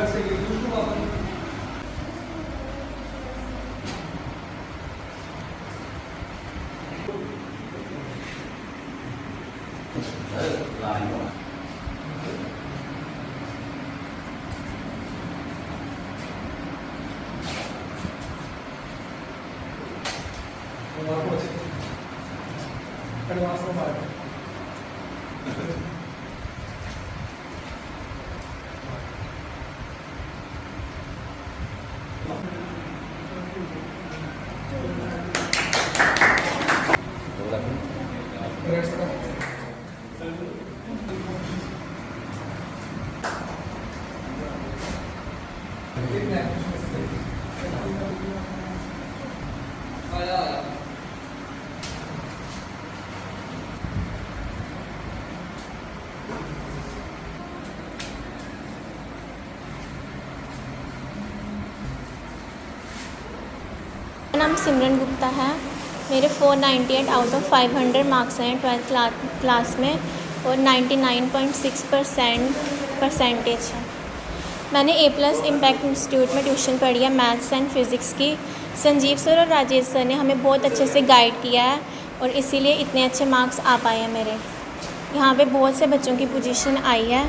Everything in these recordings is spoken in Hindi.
मेरा नाम सिमरन गुप्ता है। मेरे 498 आउट ऑफ 500 मार्क्स हैं 12th क्लास में और 99.6% परसेंटेज है। मैंने A+ इम्पैक्ट इंस्टीट्यूट में ट्यूशन पढ़ी है मैथ्स एंड फिज़िक्स की। संजीव सर और राजेश सर ने हमें बहुत अच्छे से गाइड किया है और इसीलिए इतने अच्छे मार्क्स आ पाए हैं मेरे। यहाँ पे बहुत से बच्चों की पोजीशन आई है।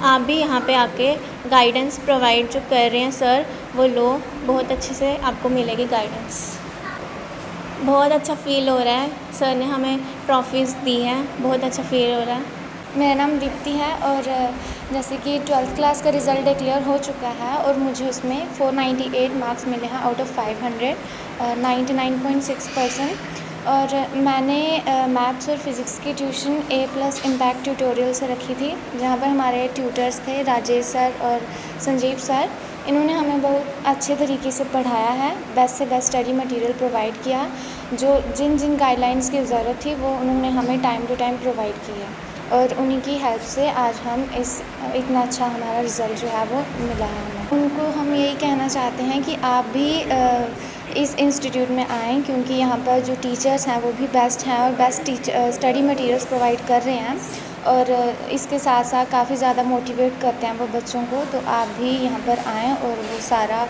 आप भी यहाँ पे आके गाइडेंस प्रोवाइड जो कर रहे हैं सर वो लो, बहुत अच्छे से आपको मिलेगी गाइडेंस। बहुत अच्छा फ़ील हो रहा है, सर ने हमें ट्रॉफ़ीज़ दी हैं, बहुत अच्छा फ़ील हो रहा है। मेरा नाम दीप्ति है और जैसे कि 12th क्लास का रिज़ल्ट डिक्लेयर हो चुका है और मुझे उसमें 498 मार्क्स मिले हैं आउट ऑफ 500, 99.6%। और मैंने मैथ्स और फिज़िक्स की ट्यूशन A+ इम्पैक्ट ट्यूटोरियल से रखी थी, जहाँ पर हमारे ट्यूटर्स थे राजेश सर और संजीव सर। इन्होंने हमें बहुत अच्छे तरीके से पढ़ाया है, बेस्ट से बेस्ट स्टडी मटेरियल प्रोवाइड किया। जो जिन जिन गाइडलाइंस की ज़रूरत थी वो उन्होंने हमें टाइम टू टाइम प्रोवाइड की है और उन्हीं की हेल्प से आज हम इतना अच्छा हमारा रिज़ल्ट जो है वो मिला है हमें। उनको हम यही कहना चाहते हैं कि आप भी इस इंस्टीट्यूट में आएँ, क्योंकि यहाँ पर जो टीचर्स हैं वो भी बेस्ट हैं और बेस्ट स्टडी मटेरियल्स प्रोवाइड कर रहे हैं और इसके साथ साथ काफ़ी ज़्यादा मोटिवेट करते हैं वो बच्चों को। तो आप भी यहाँ पर आएँ और वो सारा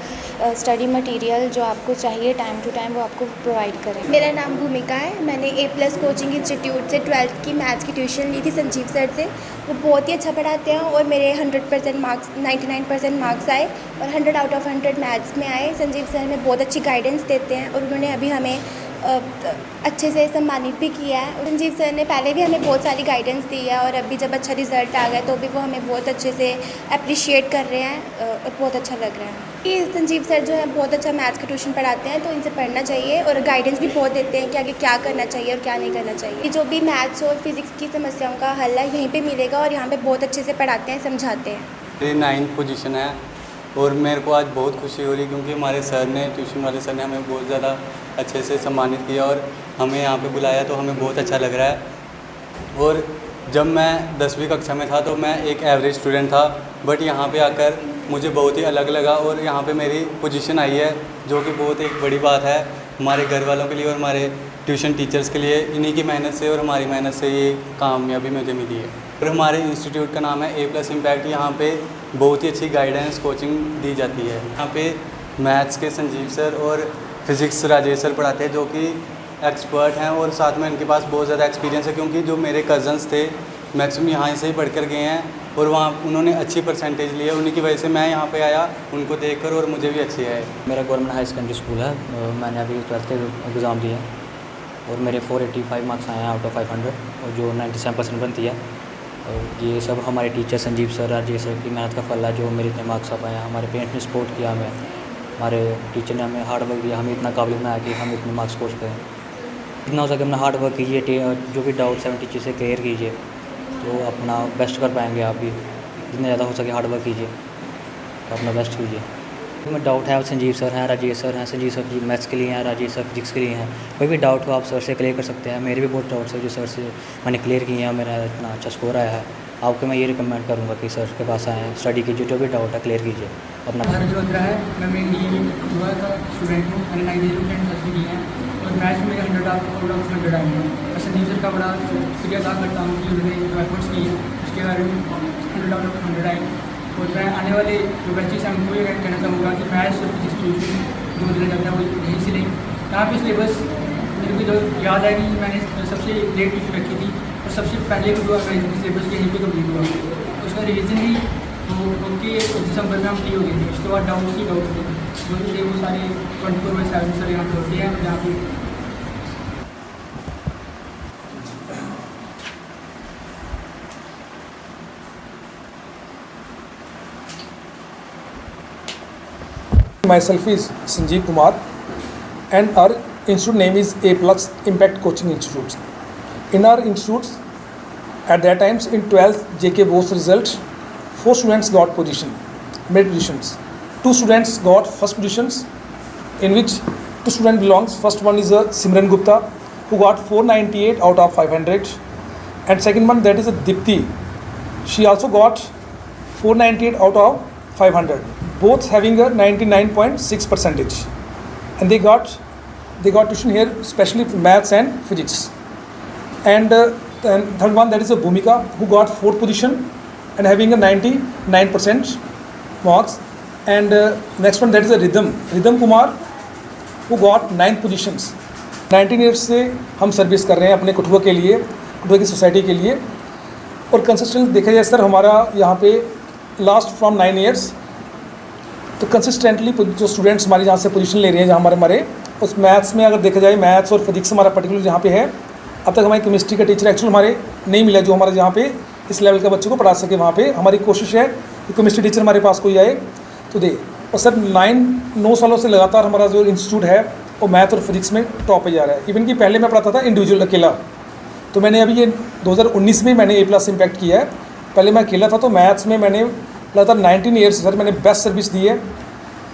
स्टडी मटेरियल जो आपको चाहिए टाइम टू टाइम वो आपको प्रोवाइड करें। मेरा नाम भूमिका है। मैंने A+ कोचिंग इंस्टीट्यूट से 12th की मैथ्स की ट्यूशन ली थी संजीव सर से। वो बहुत ही अच्छा पढ़ाते हैं और मेरे 100% मार्क्स 99% मार्क्स आए और 100 आउट ऑफ 100 मैथ्स में आए। संजीव सर हमें बहुत अच्छी गाइडेंस देते हैं और उन्होंने अभी हमें अच्छे से सम्मानित भी किया है। संजीव सर ने पहले भी हमें बहुत सारी गाइडेंस दी है और अभी जब अच्छा रिज़ल्ट आ गया तो भी वो हमें बहुत अच्छे से अप्रिशिएट कर रहे हैं और बहुत अच्छा लग रहा है कि संजीव सर जो है बहुत अच्छा मैथ्स का ट्यूशन पढ़ाते हैं, तो इनसे पढ़ना चाहिए और गाइडेंस भी बहुत देते हैं कि आगे क्या करना चाहिए और क्या नहीं करना चाहिए। जो भी मैथ्स और फिज़िक्स की समस्याओं का हल है यहीं पर मिलेगा और यहाँ पर बहुत अच्छे से पढ़ाते हैं, समझाते हैं। मेरी 9th पोजीशन है और मेरे को आज बहुत खुशी हो रही क्योंकि हमारे सर ने, ट्यूशन वाले सर ने हमें बहुत ज़्यादा अच्छे से सम्मानित किया और हमें यहाँ पे बुलाया, तो हमें बहुत अच्छा लग रहा है। और जब मैं 10वीं कक्षा में था तो मैं एक एवरेज स्टूडेंट था, बट यहाँ पे आकर मुझे बहुत ही अलग लगा और यहाँ पे मेरी पोजीशन आई है, जो कि बहुत एक बड़ी बात है हमारे घर वालों के लिए और हमारे ट्यूशन टीचर्स के लिए। इन्हीं की मेहनत से और हमारी मेहनत से ये कामयाबी मुझे मिली है। और हमारे इंस्टीट्यूट का नाम है A+ इम्पैक्ट। यहाँ पे बहुत ही अच्छी गाइडेंस कोचिंग दी जाती है। यहाँ पे मैथ्स के संजीव सर और फिज़िक्स राजेश सर पढ़ाते हैं, जो कि एक्सपर्ट हैं और साथ में इनके पास बहुत ज़्यादा एक्सपीरियंस है, क्योंकि जो मेरे कज़न्स थे मैक्सिमम यहाँ से ही पढ़ कर गए हैं और वहाँ उन्होंने अच्छी परसेंटेज ली है। उन्हीं की वजह से मैं यहाँ पे आया उनको देखकर और मुझे भी अच्छी है। मेरा गवर्नमेंट हाई सेकेंडरी स्कूल है। मैंने अभी 12th के एग्ज़ाम दिए और मेरे 485 मार्क्स आए हैं आउट ऑफ 500 और जो 97% बनती है। और ये सब हमारे teacher Sanjeev sir, Rajesh sir की मेहनत का फल है जो मेरे इतने मार्क्स आ पाए हैं। हमारे पेरेंट्स ने सपोर्ट किया हमें, हमारे टीचर ने हमें हार्ड वर्क दिया, हमें इतना काबिल बनाया कि हम इतने मार्क्स स्कोर करें। जितना हो सके अपना हार्ड वर्क कीजिए, जो भी डाउट्स हैं टीचर से क्लियर कीजिए, तो अपना बेस्ट कर पाएंगे। आप भी जितना ज़्यादा हो सके हार्ड वर्क कीजिए, तो अपना बेस्ट कीजिए। में डाउट है, संजीव सर हैं, राजेश सर हैं। संजीव सर मैथ्स के लिए हैं, राजेश सर फिजिक्स के लिए हैं। कोई भी डाउट हो आप सर से क्लियर कर सकते हैं। मेरे भी बहुत डाउट्स है जो सर से मैंने क्लियर किए हैं, मेरा इतना अच्छा स्कोर आया है। आपको मैं ये रिकमेंड करूँगा कि सर के पास आएँ, स्टडी कीजिए, जो भी डाउट है क्लियर कीजिए अपना। जलोत्रा है, मैं मेरी हुआ का स्टूडेंट हूँ। मैंने 98% किए हैं और मैथ्स में मेरे 100 आउट ऑफ 100 आए हैं। मैं संजीव सर का बड़ा शुक्रिया अदा करता हूँ कि उन्होंने जो एफर्ट्स किए हैं उसके बारे में 100 आउट ऑफ 100 आए। और मैं आने वाले जो बैचेस हैं उनको ये कहना चाहूँगा कि मैथ्स और फिजिक्स ट्यूशन जो देना चाहते हैं वो यहीं से लें। यहाँ पे सिलेबस मेरे को जो याद है कि मैंने सबसे लेट ट्यूशन रखी थी और सबसे पहले को सिलेबस के यहीं पर कम्प्लीट हुआ। उसका रिविजन भी तो उनके दिसंबर में हम फ्री हो गए थे। उसके बाद डाउट थे जो थे वो सारे 24/7 सर यहाँ पे होते हैं जहाँ पे Myself is Sanjeev Kumar and our institute name is A Plus Impact Coaching Institute. In our institutes, at that times in 12th JK Bose result, 4 students got position, made positions. 2 students got first positions, in which 2 students belongs. First one is Simran Gupta, who got 498 out of 500, and second one, that is Dipti. She also got 498 out of 500, both having a 99.6%, and they got tuition here, especially for maths and physics. And third one, that is a Bhumika, who got 4th position and having a 99% marks. And next one, that is a Rhythm Kumar, who got 9th positions. 19 years से हम सर्विस कर रहे हैं अपने कठुआ के लिए, कठुआ की सोसाइटी के लिए, और कंसिस्टेंट देखा जाए सर हमारा यहाँ पे लास्ट फ्रॉम 9 ईयर्स, तो कंसिस्टेंटली जो स्टूडेंट्स हमारे जहाँ से पोजीशन ले रहे हैं, जहाँ हमारे उस मैथ्स में अगर देखा जाए, मैथ्स और फिजिक्स हमारा पर्टिकुलर जहाँ पे है, अब तक हमारी केमिस्ट्री का टीचर एक्चुअल हमारे नहीं मिला जो हमारे जहाँ पे इस लेवल का बच्चों को पढ़ा सके। वहाँ पे हमारी कोशिश है कि केमिस्ट्री टीचर हमारे पास कोई आए तो दे। और सर 9 सालों से लगातार हमारा जो इंस्टीट्यूट है वो मैथ और फिजिक्स में टॉप पे जा रहा है। इवन कि पहले मैं पढ़ाता था इंडिविजुअल अकेला, तो मैंने अभी ये 2019 में मैंने A+ इम्पैक्ट किया है। पहले मैं अकेला था, तो मैथ्स में मैंने लगातार 19 ईयर्स सर मैंने बेस्ट सर्विस दी है,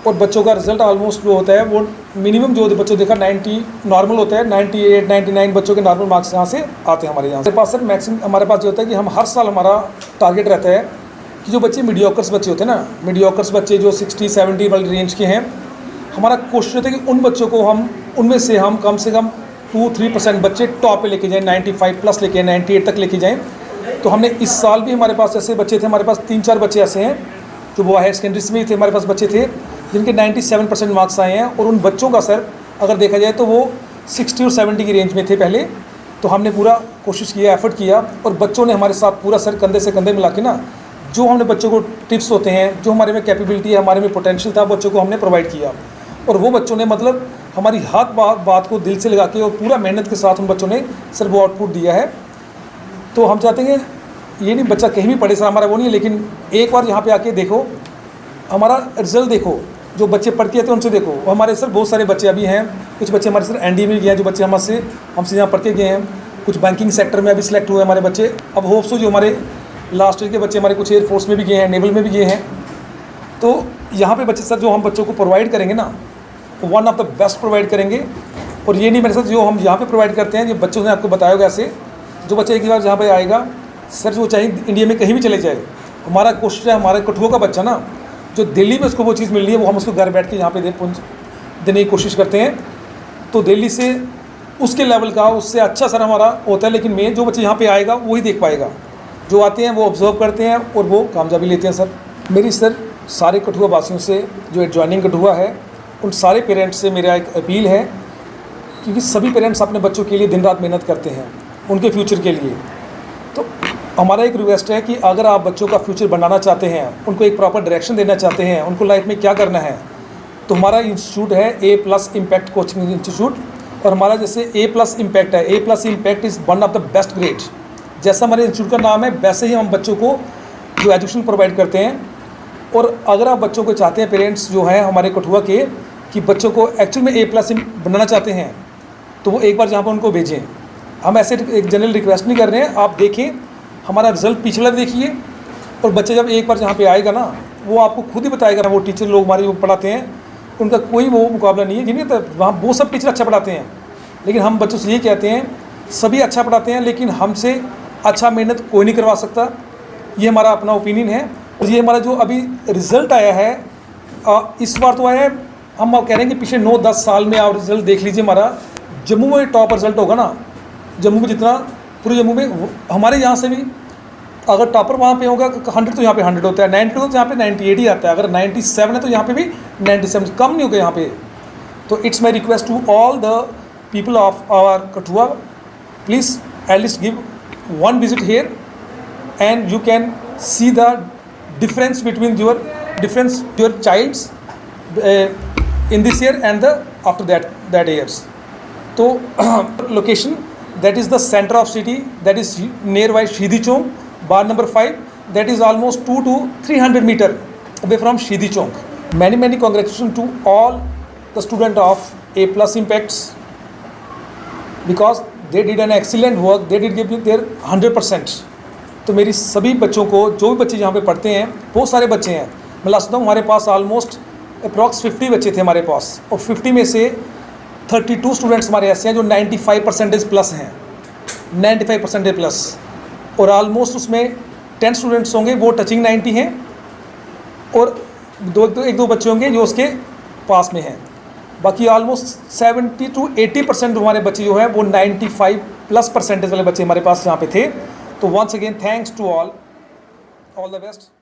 और बच्चों का रिजल्ट ऑलमोस्ट जो होता है वो मिनिमम जो बच्चों देखा 90 नॉर्मल होता है, 98 99 बच्चों के नॉर्मल मार्क्स यहाँ से आते हैं हमारे यहाँ। हमारे पास सर मैक्सिमम हमारे पास जो होता है कि हम हर साल हमारा टारगेट रहता है कि जो बच्चे मीडियोकर्स बच्चे होते हैं ना, मीडियोकर्स बच्चे जो 60-70 वाली रेंज के हैं, हमारा कोशिश होता है कि उन बच्चों को हम उनमें से हम कम से कम 2-3% बच्चे टॉप पे लेके जाएं, 95+ लेके 98 तक लेके जाएं। तो हमने इस साल भी हमारे पास ऐसे बच्चे थे, हमारे पास 3-4 बच्चे ऐसे हैं जो वो हायर सेकेंडरीज में ही थे, हमारे पास बच्चे थे जिनके 97% मार्क्स आए हैं। और उन बच्चों का सर अगर देखा जाए तो वो 60 और 70 की रेंज में थे पहले। तो हमने पूरा कोशिश किया, एफर्ट किया, और बच्चों ने हमारे साथ पूरा सर कंधे से कंधे मिला के ना, जो हमने बच्चों को टिप्स होते हैं, जो हमारे में कैपेबिलिटी है, हमारे में पोटेंशियल था, बच्चों को हमने प्रोवाइड किया। और वो बच्चों ने मतलब हमारी हर बात को दिल से लगा के और पूरा मेहनत के साथ उन बच्चों ने सर वो आउटपुट दिया है। तो हम चाहते हैं ये नहीं बच्चा कहीं भी पढ़े सर, हमारा वो नहीं है, लेकिन एक बार यहाँ पे आके देखो, हमारा रिजल्ट देखो, जो बच्चे पढ़ के आते हैं उनसे देखो। और हमारे सर बहुत सारे बच्चे अभी हैं, कुछ बच्चे हमारे सर NDA में गए हैं, जो बच्चे हमसे यहाँ पढ़ के गए हैं, कुछ बैंकिंग सेक्टर में अभी सिलेक्ट हुए हमारे बच्चे। अब होप्स हो जो हमारे लास्ट ईयर के बच्चे हमारे कुछ एयरफोर्स में भी गए हैं, नेवल में भी गए हैं। तो यहाँ पे बच्चे सर जो हम बच्चों को प्रोवाइड करेंगे ना, one of the best provide करेंगे। और ये नहीं मेरे साथ जो हम यहाँ पे प्रोवाइड करते हैं, जो बच्चों ने आपको बताया होगा, ऐसे जो बच्चा एक बार जहाँ पे आएगा सर, जो चाहे इंडिया में कहीं भी चले जाए, हमारा कोशिश है हमारे कठुआ का बच्चा ना, जो दिल्ली में उसको वो चीज़ मिल रही है, वो हम उसको घर बैठ के यहाँ पे देने की कोशिश करते हैं। तो दिल्ली से उसके लेवल का उससे अच्छा सर हमारा होता है। लेकिन मेन जो बच्चे यहाँ पे आएगा वही देख पाएगा, जो आते हैं वो ऑब्जर्व करते हैं और वो कामयाबी लेते हैं। सर मेरी सर सारे कठुआ वासियों से, जो एडजॉइनिंग कठुआ है, उन सारे पेरेंट्स से मेरा एक अपील है, क्योंकि सभी पेरेंट्स अपने बच्चों के लिए दिन रात मेहनत करते हैं उनके फ्यूचर के लिए। तो हमारा एक रिक्वेस्ट है कि अगर आप बच्चों का फ्यूचर बनाना चाहते हैं, उनको एक प्रॉपर डायरेक्शन देना चाहते हैं, उनको लाइफ में क्या करना है, तो हमारा इंस्टीट्यूट है A+ इम्पैक्ट कोचिंग इंस्टीट्यूट। और हमारा जैसे A+ इम्पैक्ट है, A+ impact is one of the best grade. जैसा हमारे इंस्टीट्यूट का नाम है, वैसे ही हम बच्चों को जो एजुकेशन प्रोवाइड करते हैं। और अगर आप बच्चों को चाहते हैं, पेरेंट्स जो हैं हमारे कठुआ के, कि बच्चों को एक्चुअल में A+ बनाना चाहते हैं, तो वो एक बार जहाँ पर उनको भेजें। हम ऐसे एक जनरल रिक्वेस्ट नहीं कर रहे हैं, आप देखें हमारा रिजल्ट पिछला भी देखिए, और बच्चे जब एक बार जहाँ पे आएगा ना, वो आपको खुद ही बताएगा। वो टीचर लोग हमारे जो पढ़ाते हैं, उनका कोई वो मुकाबला नहीं है, जिन्हें तो वहाँ वो सब टीचर अच्छा पढ़ाते हैं, लेकिन हम बच्चों से ये कहते हैं सभी अच्छा पढ़ाते हैं, लेकिन हमसे अच्छा मेहनत कोई नहीं करवा सकता। ये हमारा अपना ओपिनियन है। और ये हमारा जो अभी रिज़ल्ट आया है, इस बार तो आया है, हम कह रहे हैं कि पिछले 9-10 साल में आप रिज़ल्ट देख लीजिए, हमारा जम्मू में टॉप रिज़ल्ट होगा ना, जम्मू में जितना पूरे जम्मू में, हमारे यहाँ से भी अगर टॉपर वहाँ पे होगा 100 तो यहाँ पे 100 होता है, 92 तो यहाँ पे 98 ही आता है, अगर 97 है तो यहाँ पे भी 97, कम नहीं होगा यहाँ पे। तो it's my request to all the people of our Kathua, please at least give one visit here and you can see the difference between your child's in this year and the after that years. So location, that is the center of city, that is nearby Shidi Chowk, bar number 5, that is almost 200 to 300 meter away from Shidi Chowk. Many congratulations to all the students of A+ Impacts, because they did an excellent work, they did give their 100%. तो मेरी सभी बच्चों को, जो भी बच्चे यहाँ पे पढ़ते हैं, बहुत सारे बच्चे हैं, मैं लास्ट बताऊँ हमारे पास ऑलमोस्ट अप्रॉक्स 50 बच्चे थे हमारे पास, और 50 में से 32 स्टूडेंट्स हमारे ऐसे हैं जो 95% प्लस हैं, 95% प्लस, और ऑलमोस्ट उसमें 10 स्टूडेंट्स होंगे वो टचिंग 90 हैं, और एक दो बच्चे होंगे जो उसके पास में हैं। बाकी ऑलमोस्ट 70 to 80% हमारे बच्चे जो हैं वो 95+ परसेंटेज वाले बच्चे हमारे पास यहाँ पे थे। तो once again thanks to all the best.